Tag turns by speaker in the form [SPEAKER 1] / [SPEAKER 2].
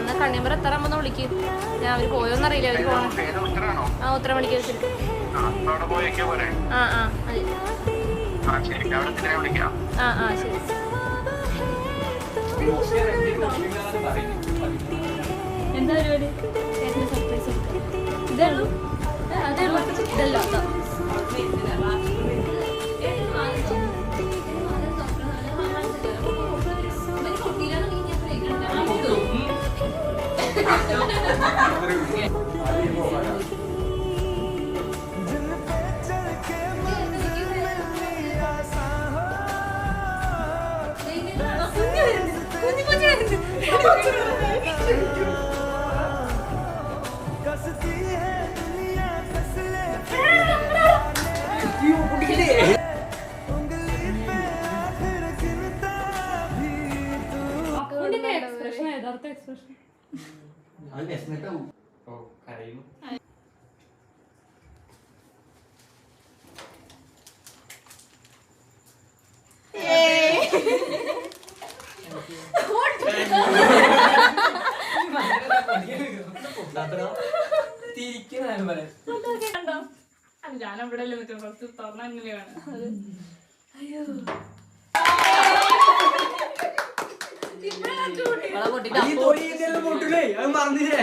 [SPEAKER 1] എന്നാ കണ്ണിയമ്പറ എത്താറാകുമ്പോ വിളിക്കും. ഞാൻ അവര് പോയോന്നറിയില്ല. അവര് പോകണം. ആ ഉത്തരം വിളിക്കാൻ ശരി. ശരി. എന്താ പരിപാടി? സർപ്രൈസ് ഇതല്ലോ ഇതല്ലോ ഞാനവിടെ കുറച്ച് തുറന്ന അങ്ങനെയാണ്. അയ്യോ
[SPEAKER 2] മറന്നില്ലേ